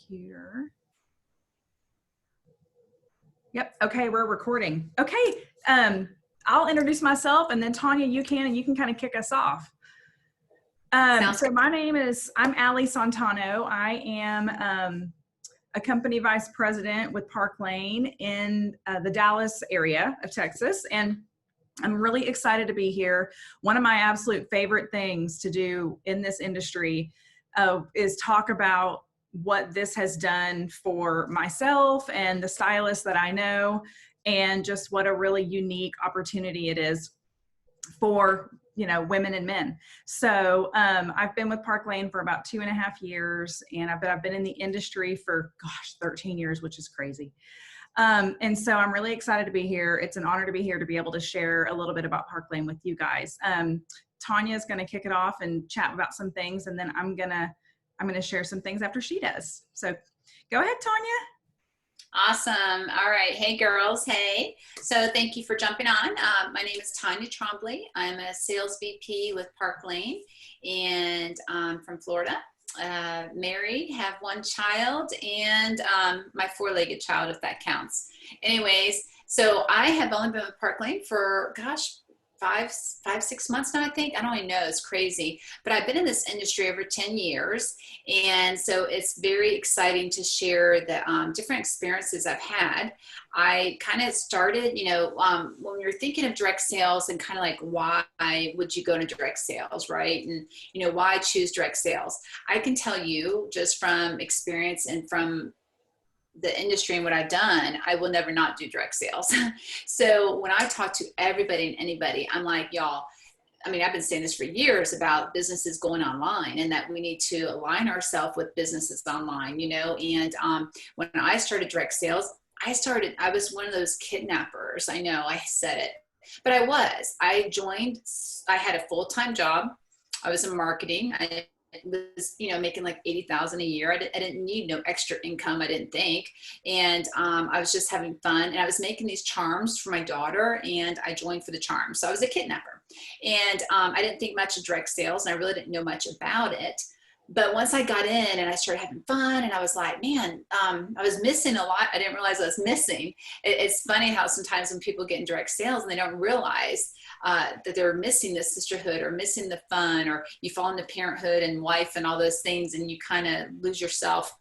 here. Yep. Okay, we're recording. Okay. I'll introduce myself, and then Tanya, you can kind of kick us off. So my name is, I'm Allie Santano. I am a company vice president with Parklane in the Dallas area of Texas, and I'm really excited to be here. One of my absolute favorite things to do in this industry is talk about what this has done for myself and the stylists that I know, and just what a really unique opportunity it is for, you know, women and men. So I've been with Parklane for about 2.5 years, and I've been in the industry for, 13 years, which is crazy. And so I'm really excited to be here. It's an honor to be here to be able to share a little bit about Parklane with you guys. Tanya is going to kick it off and chat about some things, and then I'm gonna share some things after she does. So go ahead, Tanya. Awesome. All right. Hey, girls. Hey. So thank you for jumping on. My name is Tanya Trombley. I'm a sales VP with Parklane, and I'm from Florida. Married, have 1 child, and my 4-legged child, if that counts. Anyways, so I have only been with Parklane for, 5-6 months now, I think. I don't even know. It's crazy. But I've been in this industry over 10 years. And so it's very exciting to share the different experiences I've had. I kind of started, when you're thinking of direct sales and kind of like, why would you go into direct sales, right? And, why choose direct sales? I can tell you just from experience and from the industry and what I've done, I will never not do direct sales. So when I talk to everybody and anybody, I'm like, y'all, I've been saying this for years about businesses going online, and that we need to align ourselves with businesses online, and when I started direct sales, I was one of those kidnappers. I know I said it, but I had a full-time job. I was in marketing. I was, making like $80,000 a year. I didn't need no extra income, I didn't think. And I was just having fun, and I was making these charms for my daughter, and I joined for the charms. So I was a kidnapper, and I didn't think much of direct sales, and I really didn't know much about it. But once I got in and I started having fun, and I was like, man, I was missing a lot. I didn't realize I was missing. It's funny how sometimes when people get in direct sales and they don't realize that they're missing the sisterhood or missing the fun, or you fall into parenthood and wife and all those things, and you kind of lose yourself.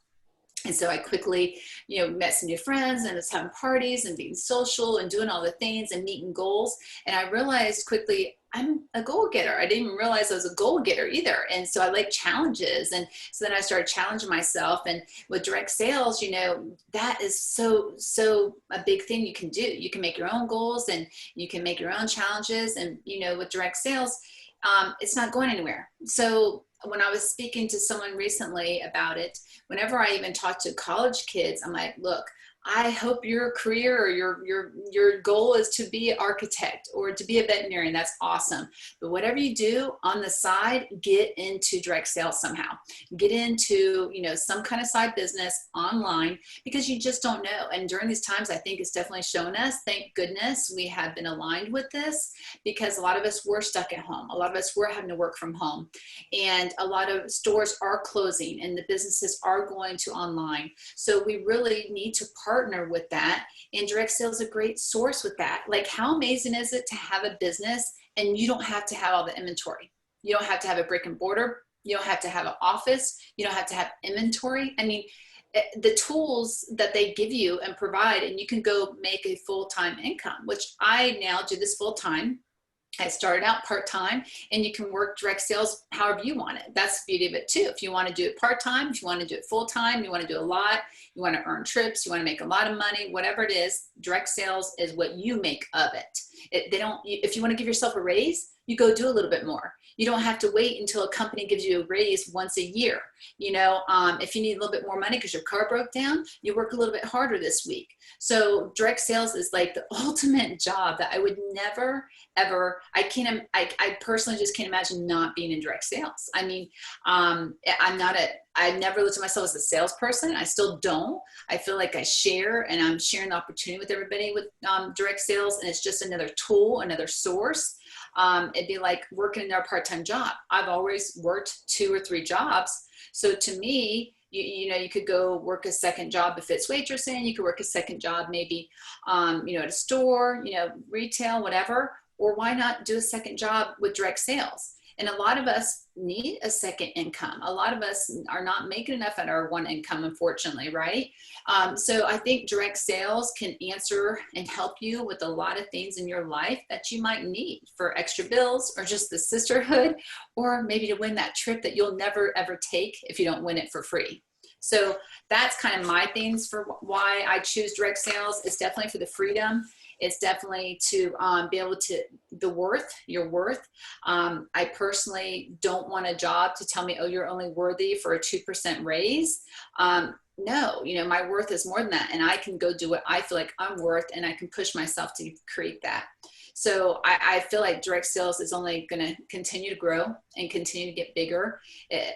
And so I quickly, met some new friends, and was having parties and being social and doing all the things and meeting goals. And I realized quickly, I'm a goal getter. I didn't even realize I was a goal getter either. And so I like challenges. And so then I started challenging myself. And with direct sales, that is so a big thing you can do. You can make your own goals, and you can make your own challenges. And, with direct sales, it's not going anywhere. So when I was speaking to someone recently about it, whenever I even talk to college kids, I'm like, look, I hope your career or your goal is to be an architect or to be a veterinarian. That's awesome. But whatever you do on the side, get into direct sales somehow. Get into, some kind of side business online, because you just don't know. And during these times, I think it's definitely shown us, thank goodness we have been aligned with this, because a lot of us were stuck at home. A lot of us were having to work from home, and a lot of stores are closing, and the businesses are going to online. So we really need to partner with that, and direct sales is a great source with that. Like, how amazing is it to have a business and you don't have to have all the inventory? You don't have to have a brick and mortar. You don't have to have an office. You don't have to have inventory. The tools that they give you and provide, and you can go make a full-time income, which I now do this full-time. I started out part-time, and you can work direct sales however you want it. That's the beauty of it too. If you want to do it part-time, if you want to do it full-time, you want to do a lot, you want to earn trips, you want to make a lot of money, whatever it is, direct sales is what you make of it. If you want to give yourself a raise, you go do a little bit more. You don't have to wait until a company gives you a raise once a year. If you need a little bit more money because your car broke down, you work a little bit harder this week. So direct sales is like the ultimate job that I would never, ever, I personally just can't imagine not being in direct sales. I never looked at myself as a salesperson. I still don't. I feel like I share, and I'm sharing the opportunity with everybody with direct sales, and it's just another tool, another source. It'd be like working in our part-time job. I've always worked 2 or 3 jobs. So to me, You know, you could go work a second job if it's waitressing. You could work a second job maybe, you know, at a store, you know, retail, whatever. Or why not do a second job with direct sales? And a lot of us need a second income. A lot of us are not making enough at our one income, unfortunately, right? So I think direct sales can answer and help you with a lot of things in your life that you might need for extra bills, or just the sisterhood, or maybe to win that trip that you'll never ever take if you don't win it for free. So that's kind of my things for why I choose direct sales. It's definitely for the freedom. It's definitely to be able to, your worth. I personally don't want a job to tell me, oh, you're only worthy for a 2% raise. No, you know, my worth is more than that. And I can go do what I feel like I'm worth, and I can push myself to create that. So I feel like direct sales is only going to continue to grow and continue to get bigger.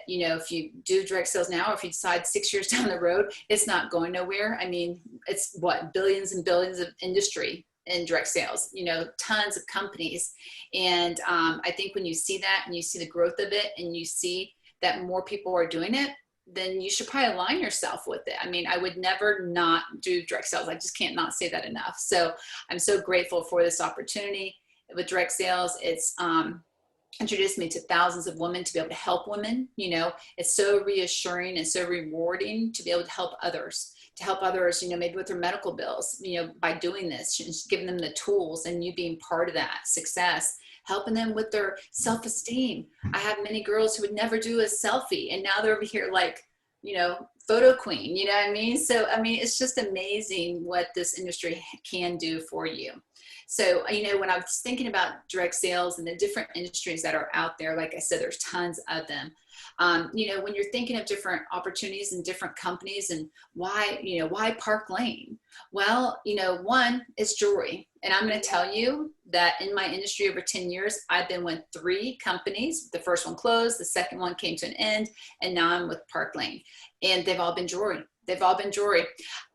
You know, if you do direct sales now, or if you decide 6 years down the road, it's not going nowhere. I mean, it's what, billions and billions of industry in direct sales, you know, tons of companies. And I think when you see that and you see the growth of it and you see that more people are doing it, then you should probably align yourself with it. I mean, I would never not do direct sales. I just can't not say that enough. So I'm so grateful for this opportunity with direct sales. It's introduced me to thousands of women to be able to help women. You know, it's so reassuring and so rewarding to be able to help others, you know, maybe with their medical bills, you know, by doing this, just giving them the tools and you being part of that success, helping them with their self-esteem. I have many girls who would never do a selfie, and now they're over here like, you know, photo queen, you know what I mean? So, I mean, it's just amazing what this industry can do for you. So, you know, when I was thinking about direct sales and the different industries that are out there, like I said, there's tons of them. You know, when you're thinking of different opportunities and different companies and why, you know, why Parklane? Well, you know, one is jewelry. And I'm going to tell you that in my industry over 10 years, I've been with 3 companies. The first one closed, the second one came to an end, and now I'm with Parklane. And they've all been jewelry. They've all been jewelry.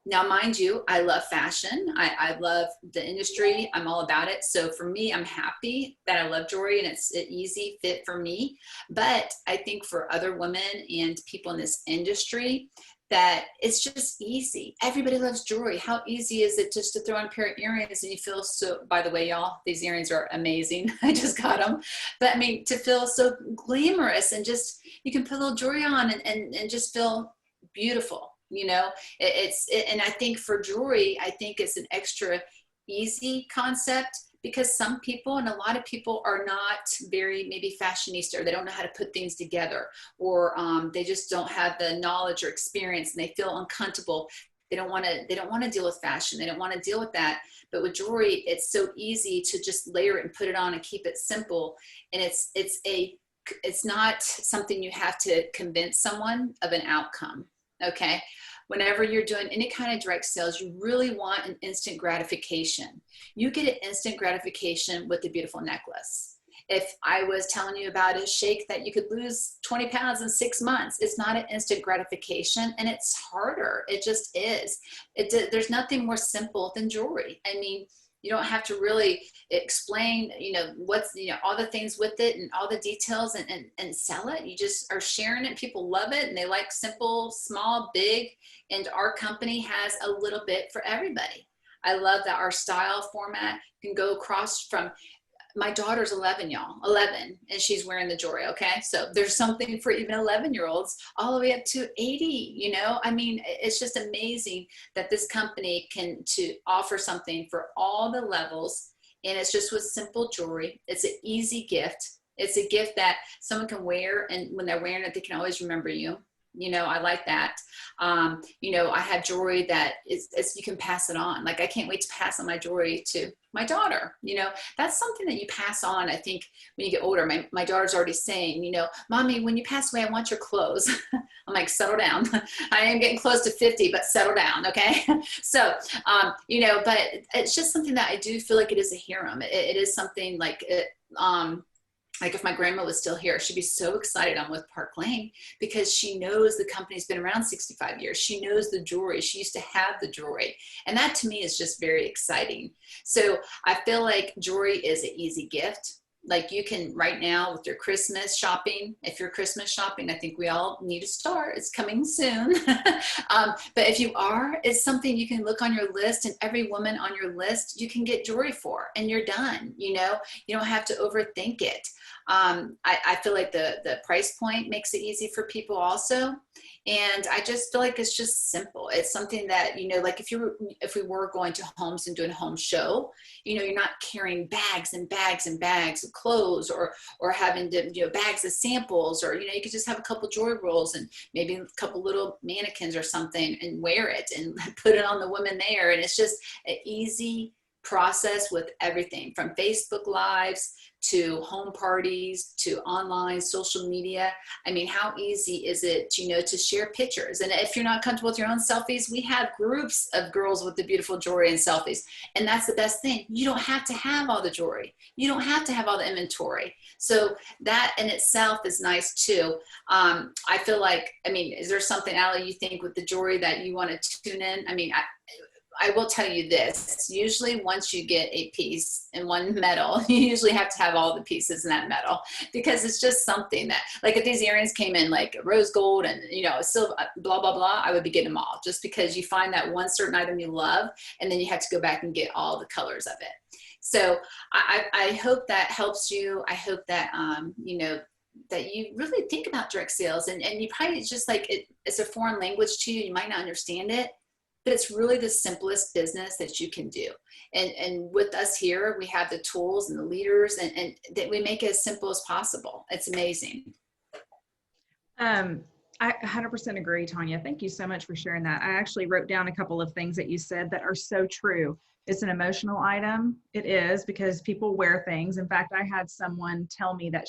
Now, mind you, I love fashion. I love the industry. I'm all about it. So for me, I'm happy that I love jewelry and it's an easy fit for me. But I think for other women and people in this industry, that it's just easy. Everybody loves jewelry. How easy is it just to throw on a pair of earrings and you feel so, by the way, y'all, these earrings are amazing. I just got them. But I mean, to feel so glamorous and just, you can put a little jewelry on and just feel beautiful. You know, and I think for jewelry, I think it's an extra easy concept because some people and a lot of people are not very maybe fashionista, or they don't know how to put things together, or they just don't have the knowledge or experience and they feel uncomfortable. They don't want to deal with fashion. They don't want to deal with that. But with jewelry, it's so easy to just layer it and put it on and keep it simple. And it's not something you have to convince someone of an outcome. Okay. Whenever you're doing any kind of direct sales, you really want an instant gratification. You get an instant gratification with a beautiful necklace. If I was telling you about a shake that you could lose 20 pounds in 6 months, it's not an instant gratification, and it's harder. It just is. There's nothing more simple than jewelry. I mean, you don't have to really explain, you know, what's, you know, all the things with it and all the details and sell it. You just are sharing it. People love it and they like simple, small, big. And our company has a little bit for everybody. I love that our style format can go across from, my daughter's 11, y'all, 11, and she's wearing the jewelry. Okay. So there's something for even 11-year-olds all the way up to 80, you know, I mean, it's just amazing that this company can to offer something for all the levels. And it's just with simple jewelry. It's an easy gift. It's a gift that someone can wear. And when they're wearing it, they can always remember you. You know, I like that. You know, I have jewelry that is you can pass it on. Like, I can't wait to pass on my jewelry to my daughter. You know, that's something that you pass on. I think when you get older, my daughter's already saying, you know, Mommy, when you pass away, I want your clothes. I'm like, settle down. I am getting close to 50, but settle down. Okay. So, you know, but it's just something that I do feel like it is a harem. It is something like like if my grandma was still here, she'd be so excited I'm with Parklane because she knows the company's been around 65 years. She knows the jewelry. She used to have the jewelry. And that to me is just very exciting. So I feel like jewelry is an easy gift. Like you can right now with your Christmas shopping, if you're Christmas shopping, I think we all need to start. It's coming soon. But if you are, it's something you can look on your list, and every woman on your list you can get jewelry for, and you're done. You know, you don't have to overthink it. I feel like the price point makes it easy for people also. And I just feel like it's just simple. It's something that, you know, like if we were going to homes and doing a home show, you know, you're not carrying bags and bags and bags of clothes, or having to, you know, bags of samples, or, you know, you could just have a couple jewelry rolls and maybe a couple little mannequins or something and wear it and put it on the woman there. And it's just an easy process with everything from Facebook Lives to home parties to online social media. I mean, how easy is it, you know, to share pictures? And if you're not comfortable with your own selfies, we have groups of girls with the beautiful jewelry and selfies. And that's the best thing. You don't have to have all the jewelry. You don't have to have all the inventory. So that in itself is nice too. I feel like, I mean, is there something, Allie, you think with the jewelry that you want to tune in? I mean, I will tell you this, usually once you get a piece in one metal, you usually have to have all the pieces in that metal, because it's just something that, like if these earrings came in like rose gold and, you know, silver, blah, blah, blah, I would be getting them all, just because you find that one certain item you love, and then you have to go back and get all the colors of it. So I hope that helps you. I hope that, you know, that you really think about direct sales, and you probably just like, it's a foreign language to you. You might not understand it, but it's really the simplest business that you can do. And with us here, we have the tools and the leaders, and that we make it as simple as possible. It's amazing. I 100% agree, Tanya. Thank you so much for sharing that. I actually wrote down a couple of things that you said that are so true. It's an emotional item. It is, because people wear things. In fact, I had someone tell me that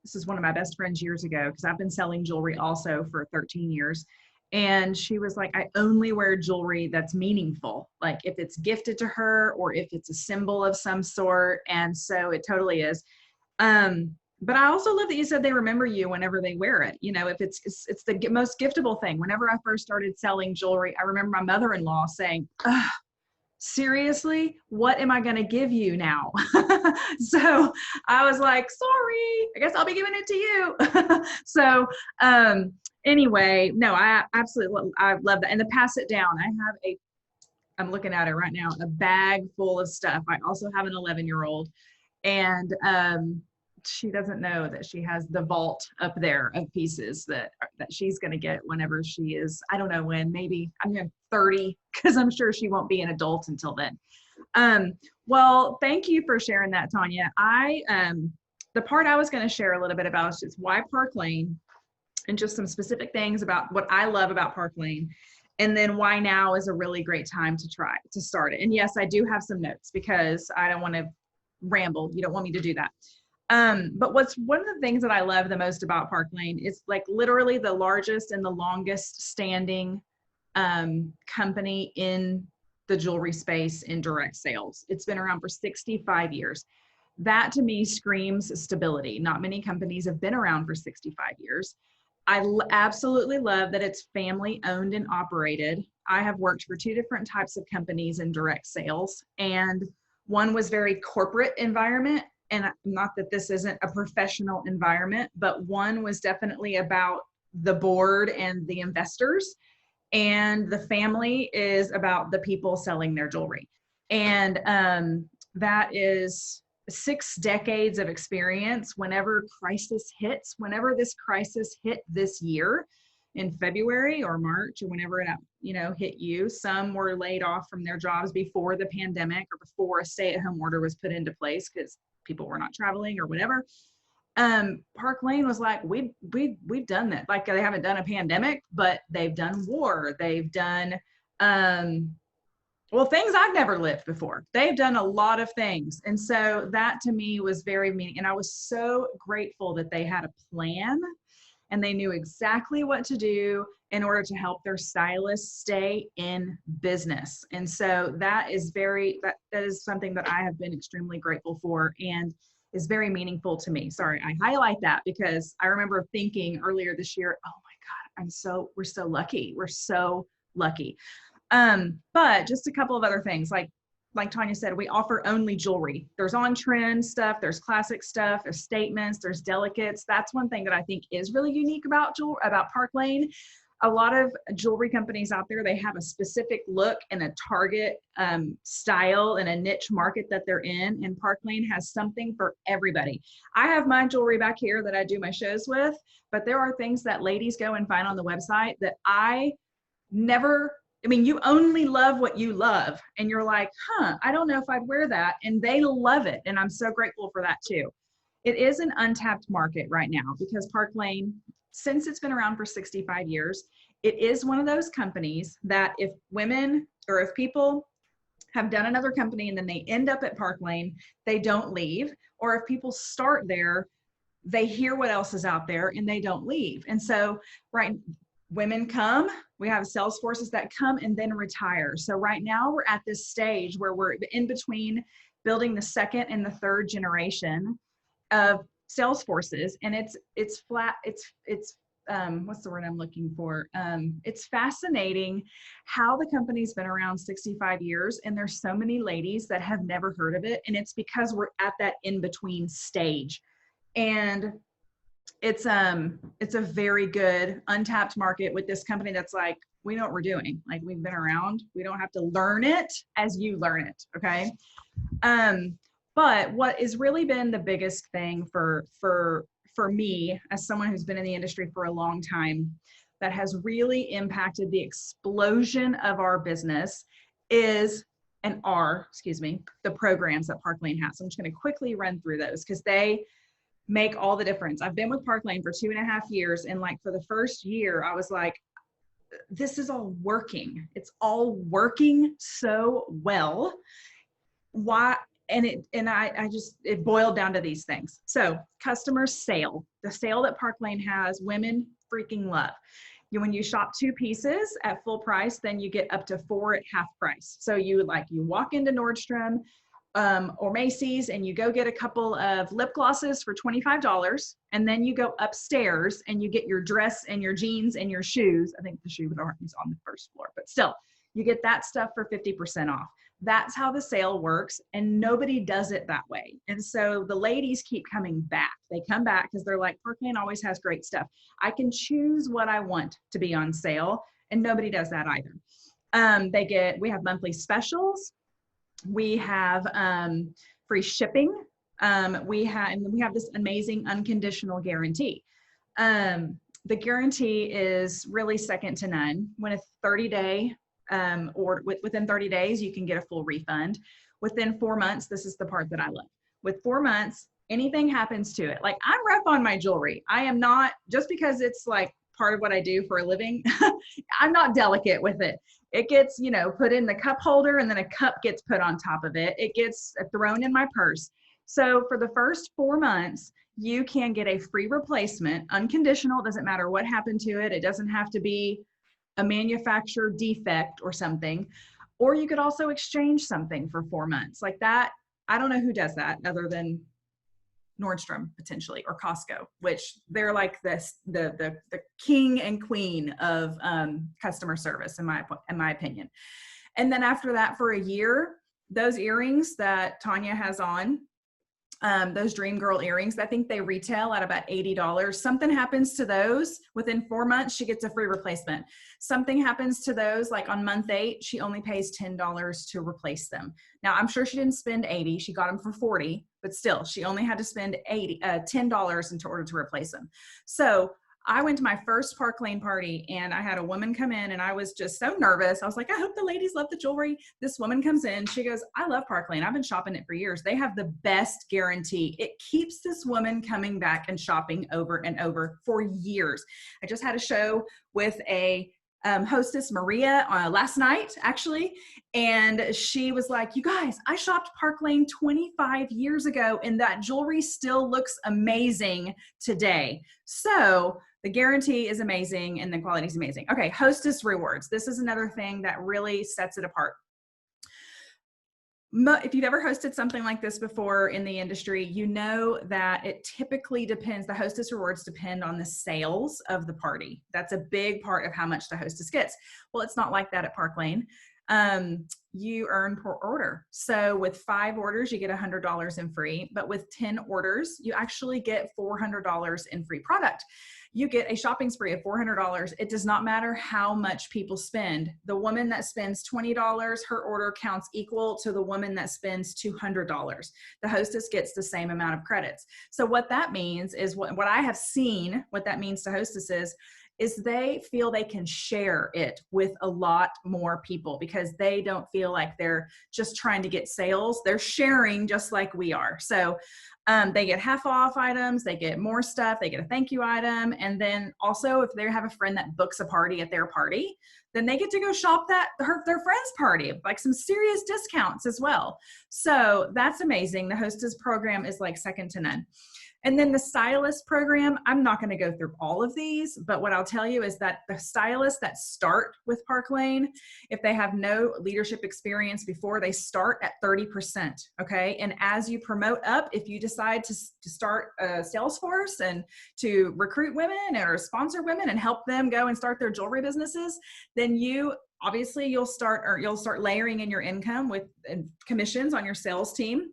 this is one of my best friends years ago, because I've been selling jewelry also for 13 years. And she was like, I only wear jewelry that's meaningful, like if it's gifted to her or if it's a symbol of some sort. And so it totally is. But I also love that you said they remember you whenever they wear it. You know, if it's the most giftable thing. Whenever I first started selling jewelry, I remember my mother-in-law saying, seriously, what am I going to give you now? So I was like, sorry, I guess I'll be giving it to you. So, anyway, no, I absolutely, I love that. And to pass it down, I'm looking at it right now, a bag full of stuff. I also have an 11-year-old, and she doesn't know that she has the vault up there of pieces that she's going to get whenever she is, I don't know when, maybe I'm going 30, because I'm sure she won't be an adult until then. Well, thank you for sharing that, Tanya. The part I was going to share a little bit about is just why Parklane, and just some specific things about what I love about Parklane, and then why now is a really great time to start it. And yes, I do have some notes, because I don't want to ramble. You don't want me to do that. But one of the things that I love the most about Parklane is like literally the largest and the longest standing company in the jewelry space in direct sales. It's been around for 65 years. That to me screams stability. Not many companies have been around for 65 years. I absolutely love that it's family owned and operated. I have worked for 2 different types of companies in direct sales, and one was very corporate environment. And not that this isn't a professional environment, but one was definitely about the board and the investors, and the family is about the people selling their jewelry. And that is 6 decades of experience. Whenever this crisis hit this year in February or March, or whenever it, hit you, some were laid off from their jobs before the pandemic or before a stay-at-home order was put into place because people were not traveling or whatever. Parklane was like, we've done that. Like, they haven't done a pandemic, but they've done war. They've done, things I've never lived before. They've done a lot of things. And so that to me was very meaningful. And I was so grateful that they had a plan and they knew exactly what to do in order to help their stylists stay in business. And so that is something that I have been extremely grateful for and is very meaningful to me. Sorry, I highlight that because I remember thinking earlier this year, oh my God, we're so lucky. We're so lucky. But just a couple of other things, like like Tanya said, we offer only jewelry. There's on-trend stuff, there's classic stuff, there's statements, there's delicates. That's one thing that I think is really unique about Parklane. A lot of jewelry companies out there, they have a specific look and a target style and a niche market that they're in, and Parklane has something for everybody. I have my jewelry back here that I do my shows with, but there are things that ladies go and find on the website that you only love what you love, and you're like, I don't know if I'd wear that, and they love it, and I'm so grateful for that too. It is an untapped market right now because Parklane, since it's been around for 65 years, it is one of those companies that if women or if people have done another company and then they end up at Parklane, they don't leave. Or if people start there, they hear what else is out there and they don't leave. And so, women come, we have sales forces that come and then retire. So right now we're at this stage where we're in between building the second and the third generation of sales forces. And it's what's the word I'm looking for? It's fascinating how the company's been around 65 years and there's so many ladies that have never heard of it. And it's because we're at that in-between stage. And it's a very good untapped market with this company that's like, we know what we're doing. Like, we've been around, we don't have to learn it as you learn it. Okay. But what has really been the biggest thing for me as someone who's been in the industry for a long time that has really impacted the explosion of our business is the programs that Parklane has. So I'm just going to quickly run through those because they make all the difference. I've been with Parklane for 2.5 years. And like for the first year, I was like, this is all working. It's all working so well. Why? And it boiled down to these things. So customer sale, the sale that Parklane has, women freaking love. When you shop 2 pieces at full price, then you get up to 4 at half price. So you walk into Nordstrom, or Macy's, and you go get a couple of lip glosses for $25, and then you go upstairs and you get your dress and your jeans and your shoes. I think the shoe is on the first floor, but still, you get that stuff for 50% off. That's how the sale works, and nobody does it that way. And so the ladies keep coming back. They come back because they're like, Parklane always has great stuff. I can choose what I want to be on sale, and nobody does that either. We have monthly specials. We have free shipping. We have this amazing unconditional guarantee. The guarantee is really second to none. When a 30-day within 30 days, you can get a full refund. Within 4 months, this is the part that I love. With 4 months, anything happens to it. Like, I'm rough on my jewelry. I am not, just because it's like part of what I do for a living, I'm not delicate with it. It gets, put in the cup holder, and then a cup gets put on top of it. It gets thrown in my purse. So for the first 4 months, you can get a free replacement, unconditional. It doesn't matter what happened to it. It doesn't have to be a manufacturer defect or something. Or you could also exchange something for 4 months like that. I don't know who does that other than Nordstrom potentially, or Costco, which they're like the king and queen of customer service in my opinion. And then after that, for a year, those earrings that Tanya has on, those Dream Girl earrings, I think they retail at about $80. Something happens to those within 4 months, she gets a free replacement. Something happens to those, like on month 8, she only pays $10 to replace them. Now, I'm sure she didn't spend $80. She got them for $40, but still, she only had to spend $10 in order to replace them. So I went to my first Parklane party, and I had a woman come in, and I was just so nervous. I was like, I hope the ladies love the jewelry. This woman comes in. She goes, I love Parklane. I've been shopping it for years. They have the best guarantee. It keeps this woman coming back and shopping over and over for years. I just had a show with a hostess, Maria, last night, actually. And she was like, you guys, I shopped Parklane 25 years ago, and that jewelry still looks amazing today. So the guarantee is amazing and the quality is amazing. Okay, Hostess Rewards. This is another thing that really sets it apart. If you've ever hosted something like this before in the industry, you know that it typically depends, the Hostess Rewards depend on the sales of the party. That's a big part of how much the hostess gets. Well, it's not like that at Parklane. you earn per order. So with 5 orders, you get $100 in free, but with 10 orders, you actually get $400 in free product. You get a shopping spree of $400. It does not matter how much people spend. The woman that spends $20, her order counts equal to the woman that spends $200. The hostess gets the same amount of credits. So what that means is what I have seen, what that means to hostesses is they feel they can share it with a lot more people because they don't feel like they're just trying to get sales. They're sharing just like we are. So they get half off items, they get more stuff, they get a thank you item. And then also if they have a friend that books a party at their party, then they get to go shop their friend's party, like some serious discounts as well. So that's amazing. The Hostess program is like second to none. And then the Stylist program, I'm not going to go through all of these, but what I'll tell you is that the stylists that start with Parklane, if they have no leadership experience before, they start at 30%, okay? And as you promote up, if you decide to start a sales force and to recruit women or sponsor women and help them go and start their jewelry businesses, then obviously you'll start layering in your income with commissions on your sales team.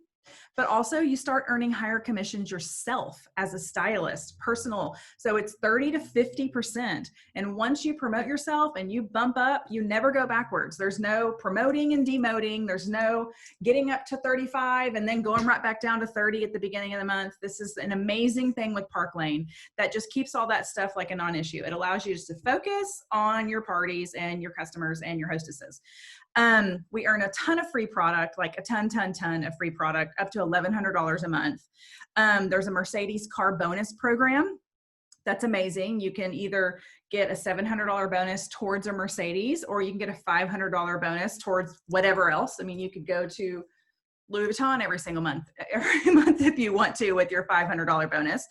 But also you start earning higher commissions yourself as a stylist, personal. So it's 30 to 50%. And once you promote yourself and you bump up, you never go backwards. There's no promoting and demoting. There's no getting up to 35 and then going right back down to 30 at the beginning of the month. This is an amazing thing with Parklane that just keeps all that stuff like a non-issue. It allows you just to focus on your parties and your customers and your hostesses. We earn a ton of free product, like a ton of free product, up to $1,100 a month. There's a Mercedes car bonus program. That's amazing. You can either get a $700 bonus towards a Mercedes, or you can get a $500 bonus towards whatever else. I mean, you could go to Louis Vuitton every month if you want to with your $500 bonus.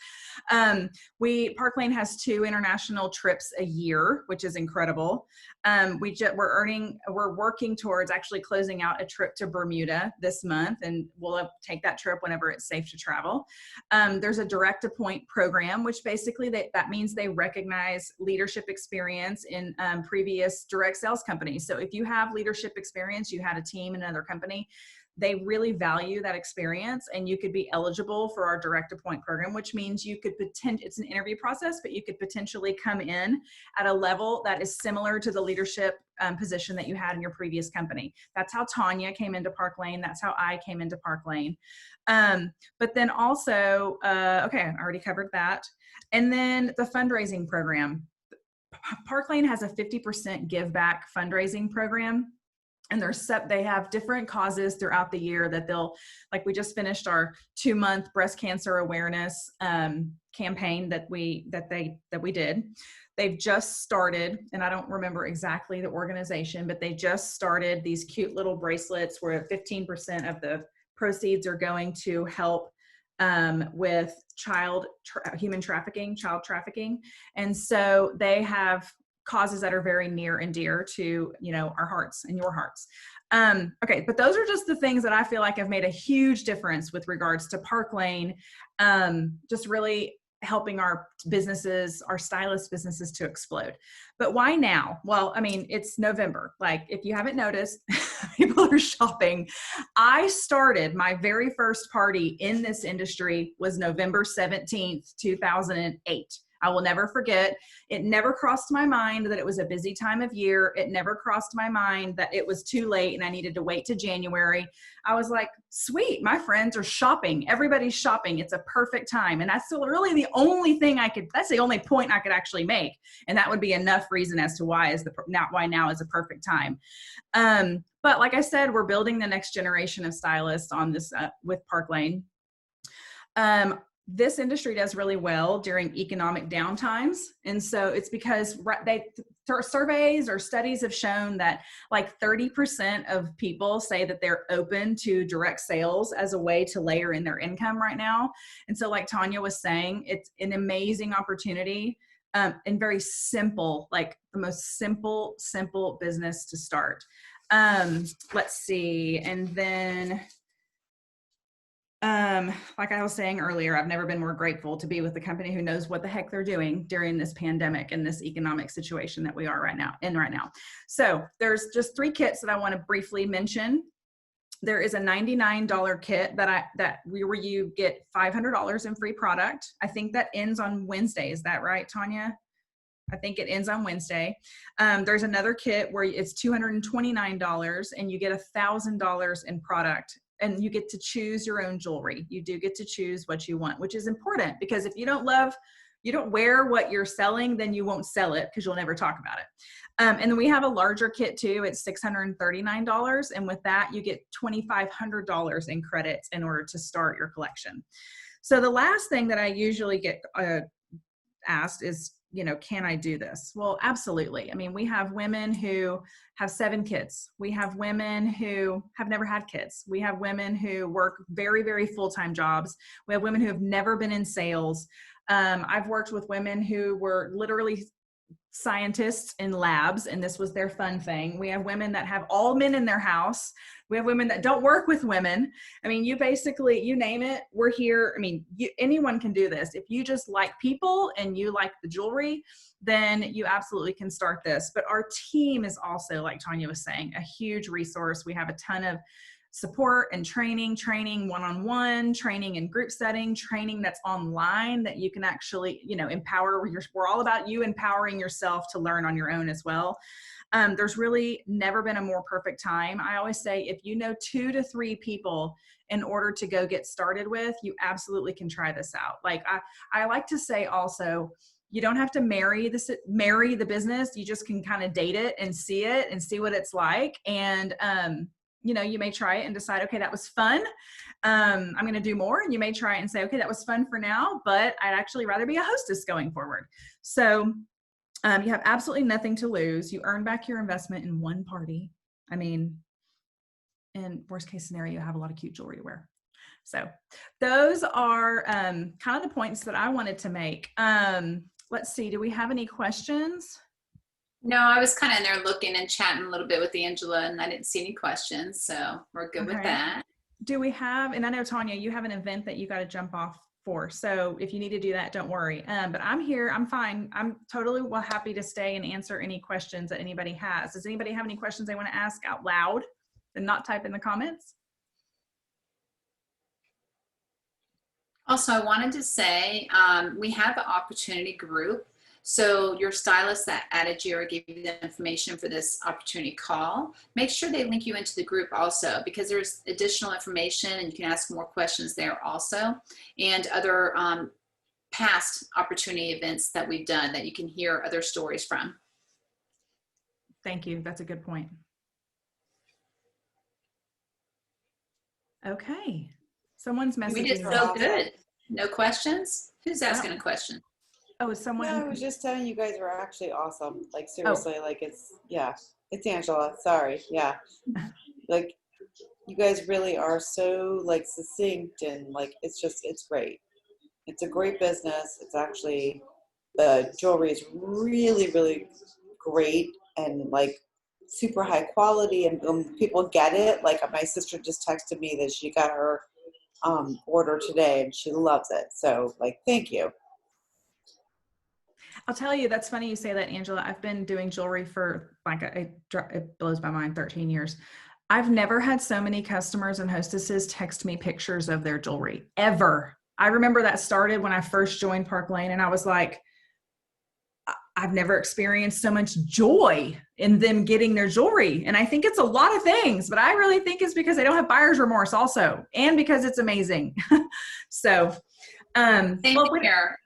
Parklane has 2 international trips a year, which is incredible. We're working towards actually closing out a trip to Bermuda this month, and we'll take that trip whenever it's safe to travel. There's a direct appoint program, which basically that means they recognize leadership experience in previous direct sales companies. So if you have leadership experience, you had a team in another company, they really value that experience, and you could be eligible for our direct appoint program, which means you could it's an interview process, but you could potentially come in at a level that is similar to the leadership position that you had in your previous company. That's how Tanya came into Parklane. That's how I came into Parklane. But then also, okay, I already covered that. And then the fundraising program. Parklane has a 50% give back fundraising program. And they have different causes throughout the year that we just finished our 2-month breast cancer awareness campaign that we did. They've just started, and I don't remember exactly the organization, but they just started these cute little bracelets where 15% of the proceeds are going to help with child trafficking. And so they have causes that are very near and dear to, our hearts and your hearts. Okay, but those are just the things that I feel like have made a huge difference with regards to Parklane, just really helping our businesses, our stylist businesses to explode. But why now? Well, I mean, it's November. Like, if you haven't noticed, people are shopping. I started my very first party in this industry was November 17th, 2008. I will never forget. It never crossed my mind that it was a busy time of year. It never crossed my mind that it was too late and I needed to wait to January. I was like, sweet, my friends are shopping. Everybody's shopping. It's a perfect time. And that's still really the only thing that's the only point I could actually make. And that would be enough reason as to why now is a perfect time. But like I said, we're building the next generation of stylists on this with Parklane. This industry does really well during economic downtimes. And so it's because surveys or studies have shown that like 30% of people say that they're open to direct sales as a way to layer in their income right now. And so like Tanya was saying, it's an amazing opportunity and very simple, like the most simple business to start. Let's see. And then Like I was saying earlier, I've never been more grateful to be with the company who knows what the heck they're doing during this pandemic and this economic situation that we are right now. So there's just 3 kits that I want to briefly mention. There is a $99 kit where you get $500 in free product. I think that ends on Wednesday. Is that right, Tanya? I think it ends on Wednesday. There's another kit where it's $229 and you get $1,000 in product, and you get to choose your own jewelry. You do get to choose what you want, which is important, because if you don't wear what you're selling, then you won't sell it because you'll never talk about it. And then we have a larger kit too. It's $639. And with that, you get $2,500 in credits in order to start your collection. So the last thing that I usually get asked is, can I do this? Well, absolutely. I mean, we have women who have 7 kids. We have women who have never had kids. We have women who work very, very full-time jobs. We have women who have never been in sales. I've worked with women who were literally scientists in labs, and this was their fun thing. We have women that have all men in their house. We have women that don't work with women. I mean, you name it, we're here. I mean, anyone can do this. If you just like people and you like the jewelry, then you absolutely can start this. But our team is also, like Tanya was saying, a huge resource. We have a ton of support and training one-on-one, training in group setting, training that's online that you can actually, empower. We're all about you empowering yourself to learn on your own as well. There's really never been a more perfect time. I always say, if you know 2 to 3 people in order to go get started with, you absolutely can try this out. Like I like to say also, you don't have to marry the business. You just can kind of date it and see what it's like. And, you may try it and decide, okay, that was fun. I'm going to do more. And you may try it and say, okay, that was fun for now, but I'd actually rather be a hostess going forward. So you have absolutely nothing to lose. You earn back your investment in one party. I mean, in worst case scenario, you have a lot of cute jewelry to wear. So those are kind of the points that I wanted to make. Let's see, do we have any questions? No, I was kind of in there looking and chatting a little bit with Angela, and I didn't see any questions, so we're good with that. Do we have, and I know, Tanya, you have an event that you got to jump off for, so if you need to do that, don't worry. But I'm here, I'm fine. I'm totally happy to stay and answer any questions that anybody has. Does anybody have any questions they want to ask out loud and not type in the comments? Also, I wanted to say, we have an opportunity group. So your stylist that added you or gave you the information for this opportunity call, make sure they link you into the group also, because there's additional information and you can ask more questions there also, and other past opportunity events that we've done that you can hear other stories from. Thank you. That's a good point. Okay. Someone's messaging. We did so good. No questions? Who's asking a question? Oh, is someone? No, I was just telling you guys were actually awesome. Like seriously, like it's Angela. Sorry. Yeah. Like you guys really are so like succinct and like it's great. It's a great business. It's actually, the jewelry is really, really great and like super high quality, and people get it. Like my sister just texted me that she got her order today and she loves it. So like, thank you. I'll tell you, that's funny you say that, Angela. I've been doing jewelry for like, it blows my mind, 13 years. I've never had so many customers and hostesses text me pictures of their jewelry, ever. I remember that started when I first joined Parklane, and I was like, I've never experienced so much joy in them getting their jewelry. And I think it's a lot of things, but I really think it's because they don't have buyer's remorse also, and because it's amazing. So, Same here.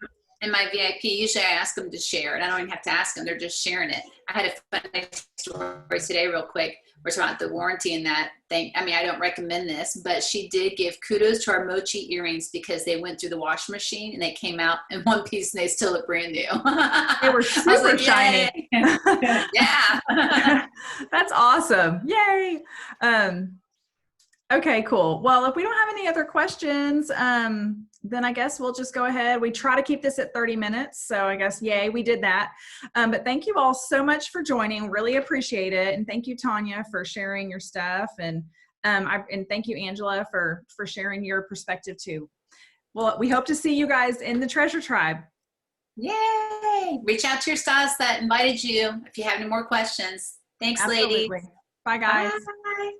In my VIP, usually I ask them to share, and I don't even have to ask them, they're just sharing it. I had a funny story today real quick. We're talking about the warranty and that thing. I mean, I don't recommend this, but she did give kudos to our mochi earrings because they went through the washing machine and they came out in one piece and they still look brand new. They were super shiny. Yeah. That's awesome. Yay. Okay, cool. Well, if we don't have any other questions, then I guess we'll just go ahead. We try to keep this at 30 minutes. So I guess, yay, we did that. But thank you all so much for joining. Really appreciate it. And thank you, Tanya, for sharing your stuff. And And thank you, Angela, for sharing your perspective too. Well, we hope to see you guys in the Treasure Tribe. Yay! Reach out to your stylists that invited you if you have any more questions. Thanks, Absolutely. ladies. Bye, guys. Bye.